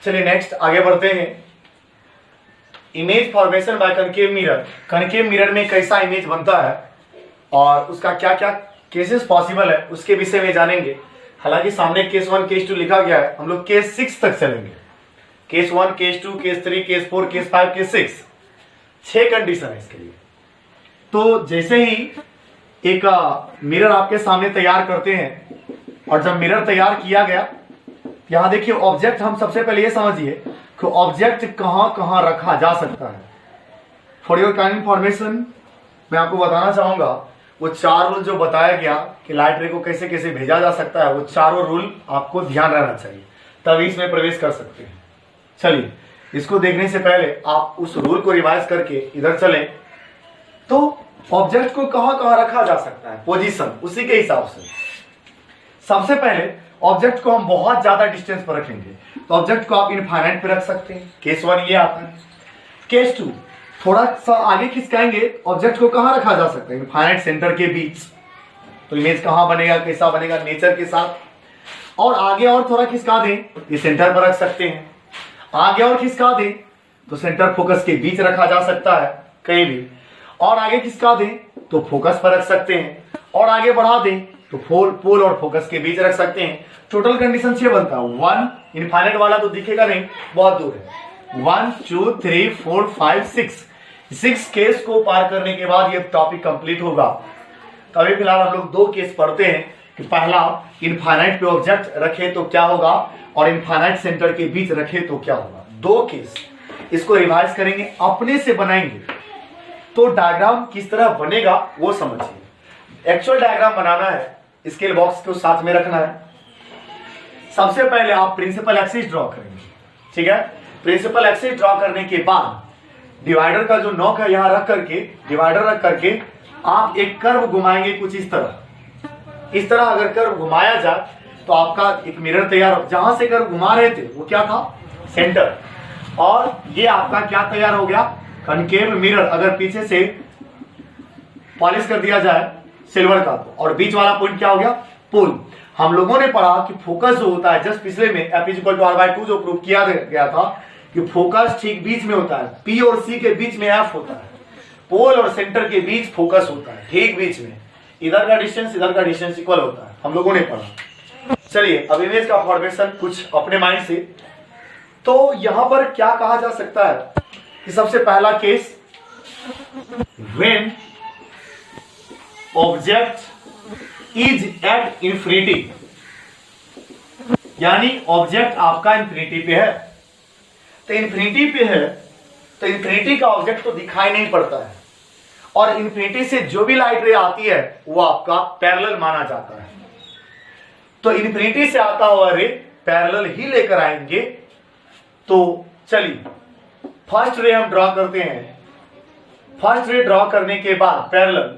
चलिए नेक्स्ट आगे बढ़ते हैं। Image formation by concave mirror. Concave mirror में कैसा इमेज बनता है और उसका क्या क्या केसेस पॉसिबल है उसके विषय में जानेंगे। हालांकि सामने केस 1 केस 2 लिखा गया है, हम लोग केस 6 तक चलेंगे। Case 1 case 2 case 3 case 4 case 5 case 6, 6 condition है इसके लिए। तो जैसे ही एक मिरर आपके सामने तैयार करते हैं और जब मिरर तैयार किया गया, यहां देखिए ऑब्जेक्ट, हम सबसे पहले ये समझिए कि ऑब्जेक्ट कहां कहां रखा जा सकता है। फॉर योर काइंड इन्फॉर्मेशन मैं आपको बताना चाहूंगा वो 4 रूल जो बताया गया कि लाइट रे को कैसे कैसे भेजा जा सकता है, वो चारों रूल आपको ध्यान रहना चाहिए, तभी इसमें प्रवेश कर सकते हैं। चलिए इसको देखने से पहले आप उस रूल को रिवाइज करके इधर चलें। तो ऑब्जेक्ट को कहां कहां रखा जा सकता है, पोजीशन, उसी के हिसाब से सबसे पहले ऑब्जेक्ट को हम बहुत ज्यादा डिस्टेंस पर रखेंगे तो ऑब्जेक्ट को आप इनफाइनाइट पे रख सकते हैं। केस 1 ये आता है। केस 2 थोड़ा सा आगे खिसकाएंगे, ऑब्जेक्ट को कहां रखा जा सकता है, इनफाइनाइट सेंटर के बीच। तो इमेज कहां बनेगा, कैसा बनेगा, नेचर के साथ। और आगे और थोड़ा खिसका दें, ये सेंटर पर रख सकते हैं। आगे और खिसका दें तो सेंटर फोकस के बीच रखा जा सकता है कहीं भी। और आगे खिसका दें तो फोकस पर रख सकते हैं, और आगे बढ़ा दें तो पोल और फोकस के बीच रख सकते हैं। टोटल कंडीशन 6 बनता है। 1 इनफाइनाइट वाला तो दिखेगा नहीं, बहुत दूर है। 1 2 3 4 5 6 केस को पार करने के बाद ये टॉपिक कंप्लीट होगा। तो अभी फिलहाल हम लोग 2 केस पढ़ते हैं कि पहला इनफाइनाइट पे ऑब्जेक्ट रखे तो क्या होगा और इनफाइनाइट सेंटर के बीच रखे तो क्या होगा। 2 केस इसको रिवाइज करेंगे, अपने से बनाएंगे तो डायग्राम किस तरह बनेगा वो समझिए। एक्चुअल डायग्राम बनाना है, स्केल बॉक्स को साथ में रखना है। सबसे पहले आप प्रिंसिपल एक्सिस ड्रॉ करेंगे, ठीक है। प्रिंसिपल एक्सिस ड्रॉ करने के बाद डिवाइडर का जो नॉक है यहां रख करके, डिवाइडर रख करके आप एक कर्व घुमाएंगे कुछ इस तरह। इस तरह अगर कर्व घुमाया जाए तो आपका एक मिरर तैयार हो। जहां से कर्व घुमा रहे थे वो क्या था, सेंटर। और ये आपका क्या तैयार हो गया, कनकेव मिरर। अगर पीछे से पॉलिश कर दिया जाए सिल्वर का तो, और बीच वाला पॉइंट क्या हो गया, पोल। हम लोगों ने पढ़ा कि फोकस जो होता है, जस्ट पिछले में F=R/2 जो प्रूव किया गया था कि फोकस ठीक बीच में होता है। P और C के बीच में F होता है, पोल और सेंटर के बीच फोकस होता है, ठीक बीच में। इधर का डिस्टेंस इधर का डिस्टेंस इक्वल होता है, हम लोगों ने पढ़ा। चलिए अब इमेज का फॉर्मेशन कुछ अपने माइंड से। तो यहां पर क्या कहा जा सकता है कि सबसे पहला case, when object is at infinity, यानी ऑब्जेक्ट आपका इंफिनिटी पे है। तो इंफिनिटी पे है तो इंफिनिटी का ऑब्जेक्ट तो दिखाई नहीं पड़ता है, और इंफिनिटी से जो भी लाइट रे आती है वो आपका पैरेलल माना जाता है। तो इंफिनिटी से आता हुआ रे पैरेलल ही लेकर आएंगे। तो चलिए फर्स्ट रे हम ड्रॉ करते हैं। फर्स्ट रे ड्रॉ करने के बाद पैरेलल,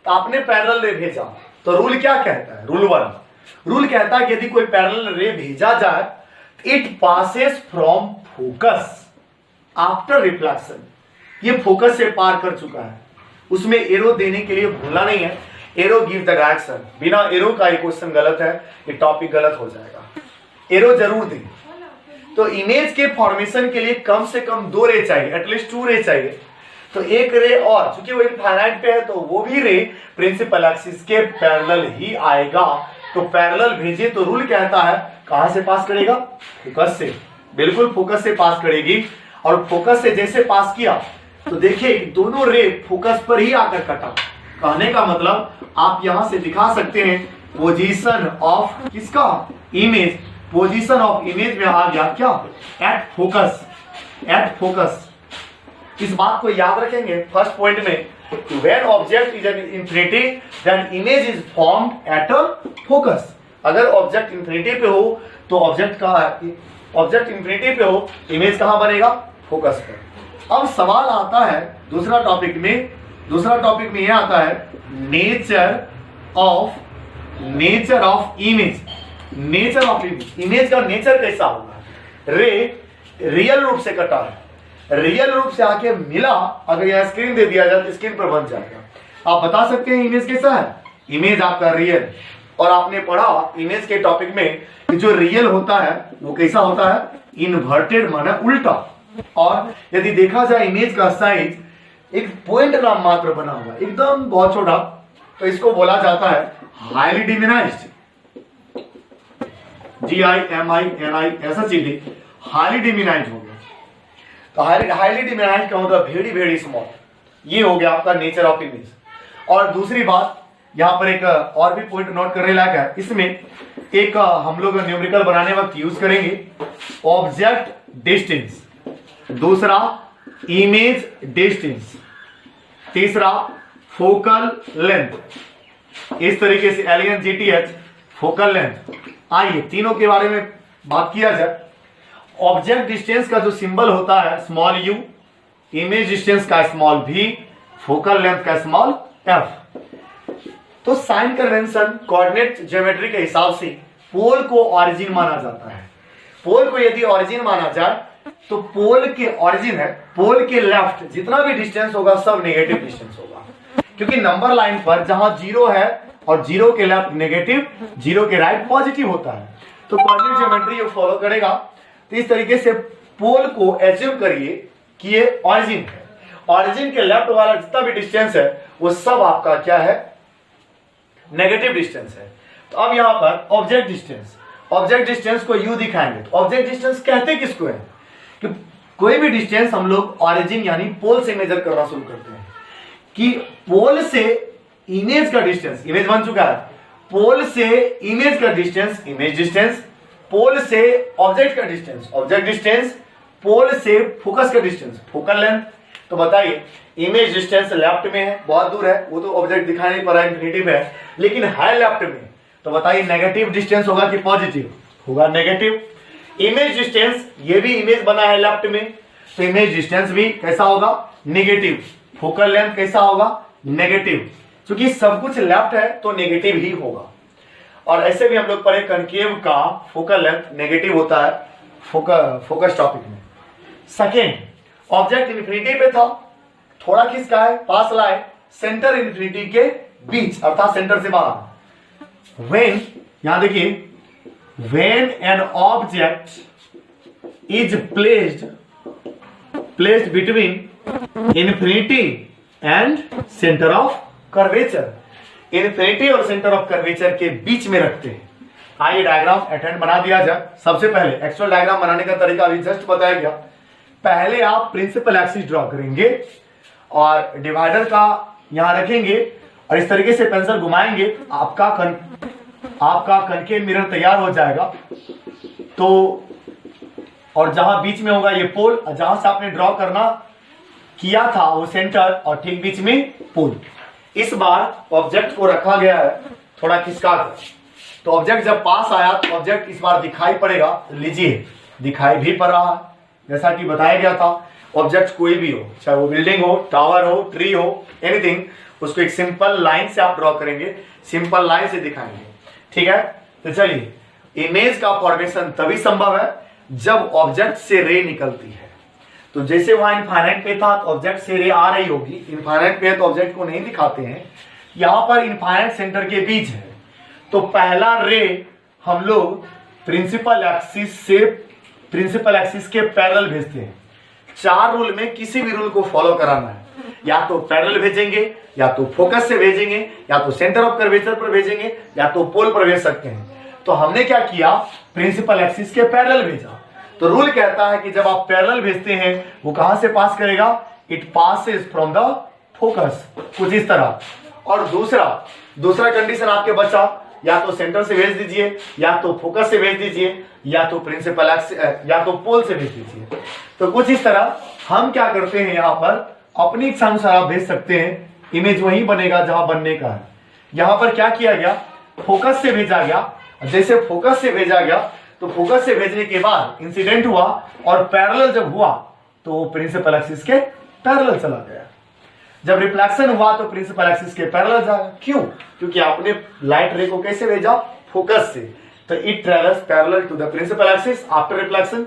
तो आपने पैरेलल रे भेजा तो रूल क्या कहता है, रूल 1 रूल कहता है कि यदि कोई पैरेलल रे भेजा जाए, it passes from focus after reflection. ये फोकस से पार कर चुका है। उसमें एरो देने के लिए भूलना नहीं है, एरो गिव द डायरेक्शन। बिना एरो का ये क्वेश्चन गलत है, ये टॉपिक गलत हो जाएगा। एरो जरूर दें। तो इमेज के फॉर्मेशन के लिए कम से कम 2 रे चाहिए, एटलीस्ट 2 रे चाहिए। तो एक रे और, चूंकि वो इनफाइनाइट पे है तो वो भी रे प्रिंसिपल एक्सिस के पैरेलल ही आएगा। तो पैरेलल भेजे तो रूल कहता है कहां से पास करेगा, फोकस से। बिल्कुल फोकस से पास करेगी। और फोकस से जैसे पास किया तो देखिए दोनों रे फोकस पर ही आकर कटा। कहने का मतलब आप यहां से दिखा सकते हैं पोजीशन ऑफ किसका, इमेज। पोजीशन ऑफ इमेज में आ गया क्या, एट फोकस, एट फोकस। इस बात को याद रखेंगे फर्स्ट पॉइंट में, when object is an infinity then image is formed at a focus. अगर ऑब्जेक्ट इंफिनिटी पे हो तो ऑब्जेक्ट इंफिनिटी पे हो, इमेज कहां बनेगा, फोकस पर। अब सवाल आता है दूसरा टॉपिक में यह आता है nature of image. Nature of image का नेचर कैसा होगा, रे रियल रूप से कटा है, रियल रूप से आके मिला। अगर यह स्क्रीन दे दिया जाए तो स्क्रीन पर बन जाएगा। आप बता सकते हैं इमेज कैसा है, इमेज आपका रियल। और आपने पढ़ा इमेज के टॉपिक में कि जो रियल होता है वो कैसा होता है, इन्वर्टेड माना उल्टा। और यदि देखा जाए इमेज का साइज एक पॉइंट नाम मात्र बना हुआ एकदम बहुत छोटा, तो इसको बोला जाता है हाईली डिमिनाइज्ड, GIMINI ऐसा चीजें हाईली डिमिनाइज्ड हो गया। तो हाईली डिमिनाइज्ड का मतलब वेरी वेरी स्मॉल, ये हो गया आपका नेचर ऑफ इमेज। और दूसरी बात यहां पर एक और भी पॉइंट नोट करने लायक है, इसमें एक हम लोग न्यूमेरिकल बनाने वक्त यूज करेंगे ऑब्जेक्ट डिस्टेंस, दूसरा इमेज डिस्टेंस, तीसरा फोकल लेंथ। इस तरीके से LNGTH फोकल लेंथ। आइए तीनों के बारे में बात किया जाए। ऑब्जेक्ट डिस्टेंस का जो सिंबल होता है स्मॉल u, इमेज डिस्टेंस का स्मॉल v, फोकल लेंथ का स्मॉल f। तो साइन कन्वेंशन कोऑर्डिनेट ज्योमेट्री के हिसाब से पोल को ऑरिजिन माना जाता है। पोल को यदि ऑरिजिन माना जाए तो पोल के ऑरिजिन है, पोल के लेफ्ट जितना भी डिस्टेंस होगा सब नेगेटिव डिस्टेंस होगा, क्योंकि नंबर लाइन पर जहां 0 है और 0 के लेफ्ट नेगेटिव, 0 के राइट पॉजिटिव होता है, तो कोऑर्डिनेट ज्योमेट्री ये फॉलो करेगा। तो इस तरीके से पोल को एज्यूम करिए कि ये ऑरिजिन है, ऑरिजिन के लेफ्ट वाला जितना भी डिस्टेंस है वो सब आपका क्या है, नेगेटिव डिस्टेंस है। तो अब यहां पर ऑब्जेक्ट डिस्टेंस को यू दिखाएंगे। तो ऑब्जेक्ट डिस्टेंस कहते किसको है कि कोई भी डिस्टेंस हम लोग ऑरिजिन यानी पोल से मेजर करना शुरू करते हैं, कि पोल से इमेज का डिस्टेंस, इमेज बन चुका है, पोल से इमेज का डिस्टेंस इमेज डिस्टेंस, पोल से ऑब्जेक्ट का डिस्टेंस ऑब्जेक्ट डिस्टेंस, पोल से फोकस का डिस्टेंस फोकल लेंथ। तो बताइए इमेज डिस्टेंस लेफ्ट में है, बहुत दूर है, वो तो ऑब्जेक्ट दिखाई नहीं पड़ रहा है, इन्फिनिटिव है, लेकिन है लेफ्ट में, तो बताइए नेगेटिव डिस्टेंस होगा कि पॉजिटिव होगा, नेगेटिव। इमेज डिस्टेंस, ये भी इमेज बना है लेफ्ट में, तो इमेज डिस्टेंस भी कैसा होगा, नेगेटिव। फोकल लेंथ कैसा होगा, नेगेटिव, क्योंकि सब कुछ लेफ्ट है तो नेगेटिव ही होगा। और ऐसे भी हम लोग पढ़े कनकेव का फोकल लेंथ नेगेटिव होता है फोकस टॉपिक में। सेकेंड, ऑब्जेक्ट इन्फिनिटी पे था, थोड़ा खिसका है, पास लाए, सेंटर इन्फिनिटी के बीच अर्थात सेंटर से बाहर। व्हेन, यहां देखिए, when an object is placed between infinity and centre of curvature, infinity और सेंटर ऑफ कर्वेचर के बीच में रखते हैं। आइए डायग्राम अटेंड बना दिया जाए। सबसे पहले एक्चुअल डायग्राम बनाने का तरीका अभी जस्ट बताया गया। पहले आप प्रिंसिपल एक्सिस ड्रॉ करेंगे और डिवाइडर का यहां रखेंगे और इस तरीके से पेंसिल घुमाएंगे, आपका कनकेव मिरर तैयार हो जाएगा। तो और जहां बीच में होगा ये पोल, जहां से आपने ड्रॉ करना किया था वो सेंटर, और ठीक बीच में पोल। इस बार ऑब्जेक्ट को रखा गया है थोड़ा खिसका कर, तो ऑब्जेक्ट जब पास आया तो ऑब्जेक्ट इस बार दिखाई पड़ेगा। लीजिए दिखाई भी पड़ रहा है, जैसा कि बताया गया था। ऑब्जेक्ट कोई भी हो, चाहे वो बिल्डिंग हो, टावर हो, ट्री हो, एनीथिंग, उसको एक सिंपल लाइन से आप ड्रॉ करेंगे, सिंपल लाइन से दिखाएंगे, ठीक है। तो चलिए, इमेज का फॉर्मेशन तभी संभव है जब ऑब्जेक्ट से रे निकलती है। तो जैसे वहां इनफाइनाइट पे था तो ऑब्जेक्ट से रे आ रही होगी, इनफाइनाइट पे है तो ऑब्जेक्ट को नहीं दिखाते हैं, यहां पर इनफाइनाइट सेंटर के बीच है। तो पहला रे हम लोग प्रिंसिपल एक्सिस के पैरेलल भेजते हैं। 4 रूल में किसी भी रूल को फॉलो कराना है, या तो पैरेलल भेजेंगे, या तो फोकस से भेजेंगे, या तो सेंटर ऑफ कर्वेचर पर भेजेंगे, या तो पोल पर भेज सकते हैं। तो हमने क्या किया, प्रिंसिपल एक्सिस के पैरेलल भेजा। तो रूल कहता है कि जब आप पैरेलल भेजते हैं वो कहां से पास करेगा, it passes from the focus, कुछ इस तरह। और दूसरा कंडीशन आपके बचा, या तो सेंटर से भेज दीजिए, या तो फोकस से भेज दीजिए, या तो प्रिंसिपल एक्सिस या तो पोल से भेज दीजिए। तो कुछ इस तरह हम क्या करते हैं, यहां पर अपनी इच्छा अनुसार आप भेज सकते हैं, इमेज वहीं बनेगा जहां बनने का है। यहां पर क्या किया गया, फोकस से भेजा गया। जैसे फोकस से भेजा गया तो फोकस से भेजने के बाद इंसिडेंट हुआ और पैरेलल जब हुआ तो वो प्रिंसिपल एक्सिस के पैरेलल चला गया। जब रिफ्लेक्शन हुआ तो प्रिंसिपल एक्सिस के पैरेलल जाएगा। क्यों, क्योंकि आपने लाइट रे को कैसे भेजा, फोकस से, तो it travels parallel to the principal axis after reflection.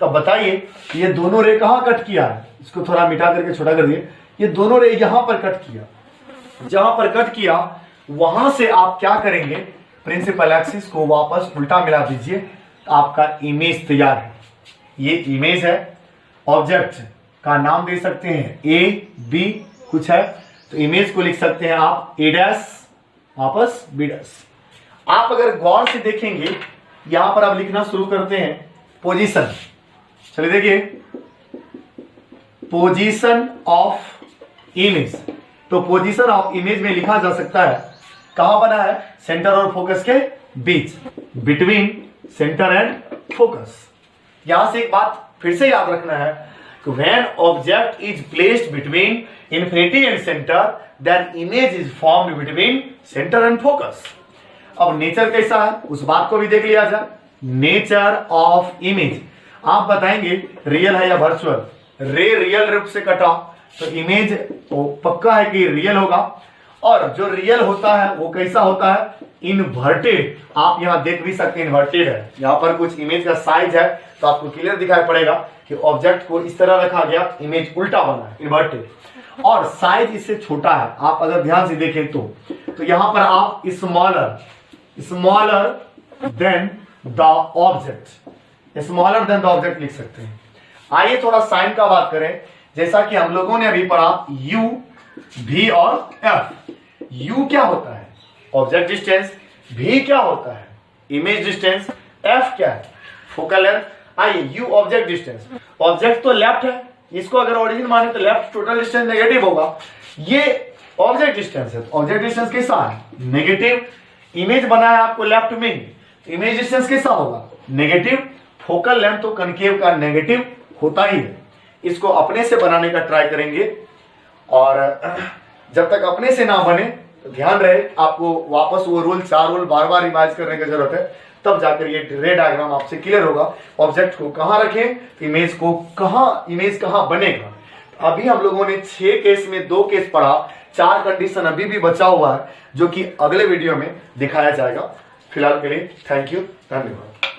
तब बताइए ये दोनों रे कहां कट किया है, इसको थोड़ा मिटा करके छोटा कर दिए, ये दोनों रे यहां पर कट किया। जहां पर कट किया वहां से आप क्या करेंगे, प्रिंसिपल एक्सिस को वापस उल्टा मिला दीजिए, तो आपका इमेज तैयार है। ये इमेज है, ऑब्जेक्ट का नाम दे सकते हैं ए बी कुछ है, तो इमेज को लिख सकते हैं आप ए डैश वापस बी डैश। आप अगर गौर से देखेंगे यहां पर आप लिखना शुरू करते हैं पोजीशन। चलिए देखिए, पोजीशन ऑफ इमेज, तो पोजीशन ऑफ इमेज में लिखा जा सकता है, कहां बना है, सेंटर और फोकस के बीच, बिटवीन सेंटर एंड फोकस। यहां से एक बात फिर से याद रखना है कि when object is placed between infinity and centre, then image is formed between centre and focus. अब नेचर कैसा है उस बात को भी देख लिया जाए। नेचर ऑफ इमेज आप बताएंगे रियल है या वर्चुअल। रे रियल रूप से कटा तो इमेज पक्का है कि रियल होगा, और जो रियल होता है वो कैसा होता है, इन्वर्टेड। आप यहां देख भी सकते हैं इन्वर्टेड है। यहां पर कुछ इमेज का साइज है तो आपको क्लियर दिखाई पड़ेगा कि ऑब्जेक्ट को इस तरह रखा गया, इमेज उल्टा बना है इन्वर्टेड, और साइज इससे छोटा है। आप अगर ध्यान से देखें तो यहां पर आप स्मॉलर देन द ऑब्जेक्ट लिख सकते हैं। आइए थोड़ा साइन का बात करें, जैसा कि हम लोगों ने अभी पढ़ा यू भी और एफ। यू क्या होता है, ऑब्जेक्ट डिस्टेंस, भी क्या होता है, इमेज डिस्टेंस, एफ क्या है, फोकल लेंथ। आइए यू ऑब्जेक्ट डिस्टेंस, ऑब्जेक्ट तो लेफ्ट है, इसको अगर ओरिजिन माने तो लेफ्ट टोटल डिस्टेंस नेगेटिव होगा। ये ऑब्जेक्ट डिस्टेंस है, ऑब्जेक्ट डिस्टेंस कैसा है, नेगेटिव। इमेज बना है आपको लेफ्ट में, इमेज डिस्टेंस कैसा होगा, नेगेटिव। फोकल लेंथ तो कनकेव का नेगेटिव होता ही है। इसको अपने से बनाने का ट्राई करेंगे, और जब तक अपने से ना बने तो ध्यान रहे आपको वापस वो रूल 4 रूल बार बार रिवाइज करने की जरूरत है, तब जाकर ये रे डायग्राम आपसे क्लियर होगा। ऑब्जेक्ट को कहां रखें, इमेज कहां बनेगा। अभी हम लोगों ने 6 केस में 2 केस पढ़ा, 4 कंडीशन अभी भी बचा हुआ है जो कि अगले वीडियो में दिखाया जाएगा। फिलहाल के लिए थैंक यू, धन्यवाद।